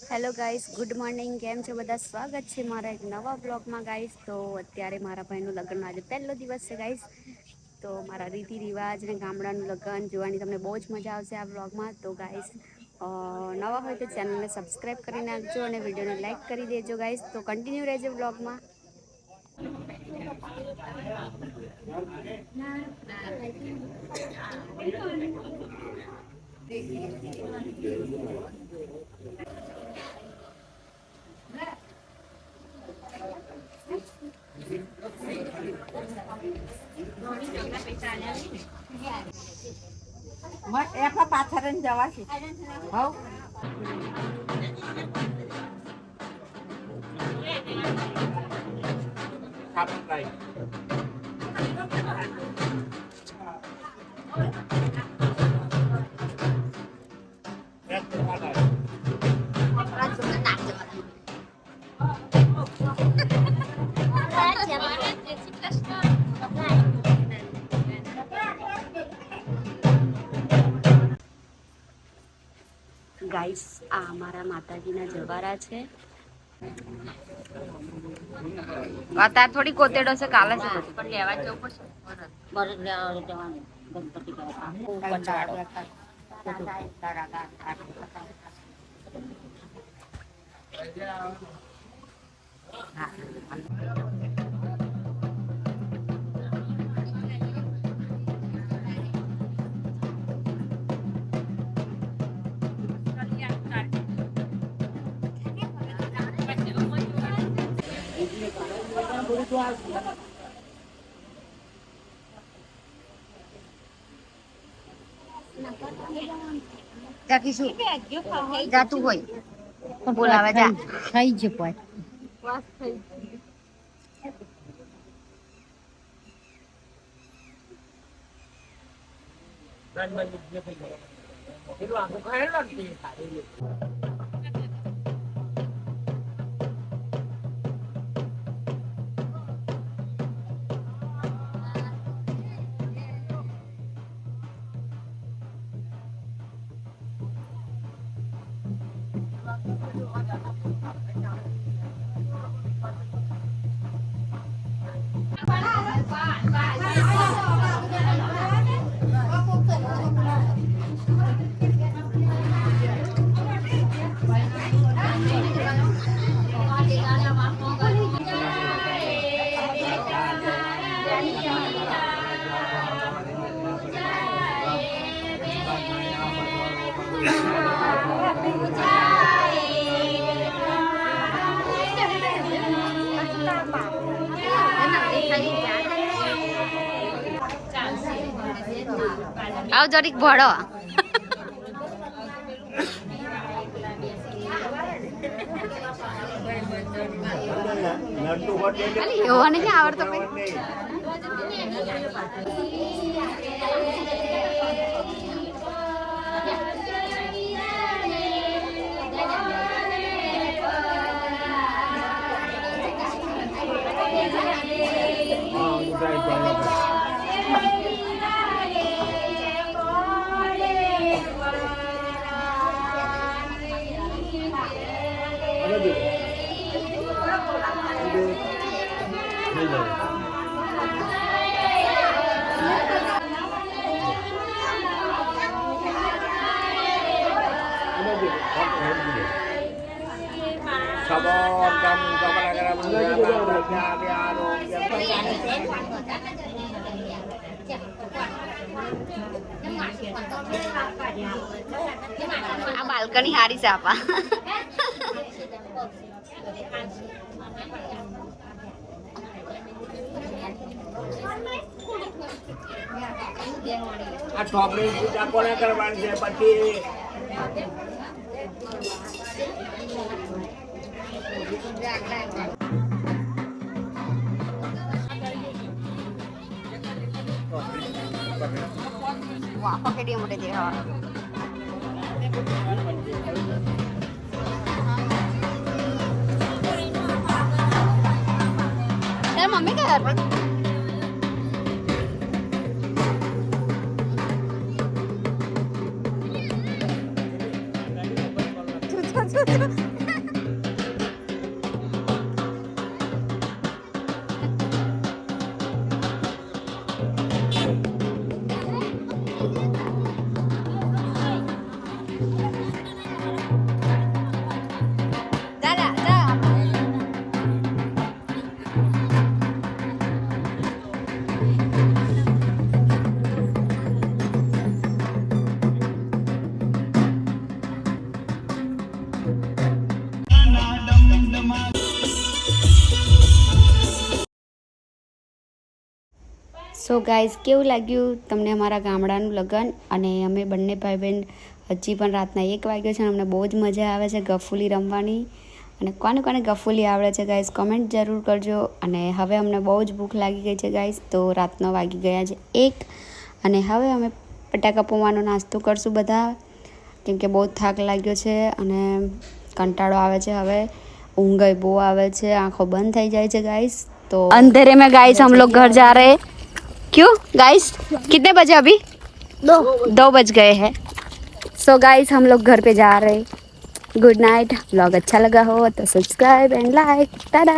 Hello guys, good morning. કેમ છો બધા? સ્વાગત છે મારા એક નવા બ્લોગમાં ગાઈસ. તો અત્યારે મારા ભાઈનું લગ્નનો આજે પહેલો દિવસ છે ગાઈસ. તો મારા રીતિ રિવાજ અને ગામડાનું લગ્ન જોવાની તમને બહુ જ મજા આવશે આ બ્લોગમાં. તો ગાઈસ નવા હોય તો ચેનલને સબસ્ક્રાઈબ કરી નાખજો અને વિડીયોને લાઇક કરી દેજો ગાઈસ. તો કન્ટિન્યુ રહેજો બ્લોગમાં. એમાં પાથરણ જવા છે. હવ ગાઈસ, આ અમારા માતાજીના જવારા છે. અત્યારે થોડી કોતેડો છે, કાલે છે પણ લેવા જવું પડશે. બરદ જવાનું ગણપતિ જાતું હોય બોલાવા જા. થઈ જ કોઈ આવ જરીક ભળો. એવો નહીં આવડતો ભાઈ. આ બાલ્કની હારી છે આપા. આ ચોપડી પૂજા કોને કરવાની છે પછી Wah, pakai dia mudah dia. Dan mami kan so guys કેવું લાગ્યું તમને અમારા ગામડાનું લગ્ન? અને અમે બંને ભાઈ બહેન હજી પણ રાતના 1 વાગ્યો છે અને અમને બહુ જ મજા આવે છે ગફુલી રમવાની. અને કોને કોને ગફુલી આવડે છે ગાઈઝ કમેન્ટ જરૂર કરજો. અને હવે અમને બહુ જ ભૂખ લાગી ગઈ છે ગાઈઝ, તો રાતના વાગી ગયા છે 1 અને હવે અમે બટાકા પૌવાનો નાસ્તો કરશું બધા, કેમ કે બહુ થાક લાગ્યો છે અને કંટાળો આવે છે. હવે ઊંઘ બહુ આવે છે, આંખો બંધ થઈ જાય છે ગાઈઝ. तो अंधेरे में गाइस हम लोग घर जा रहे हैं. क्यों गाइस? कितने बजे अभी? 2 बज गए हैं. सो गाइस हम लोग घर पे जा रहे हैं. Good night. व्लॉग अच्छा लगा हो तो सब्सक्राइब एंड लाइक. टाटा.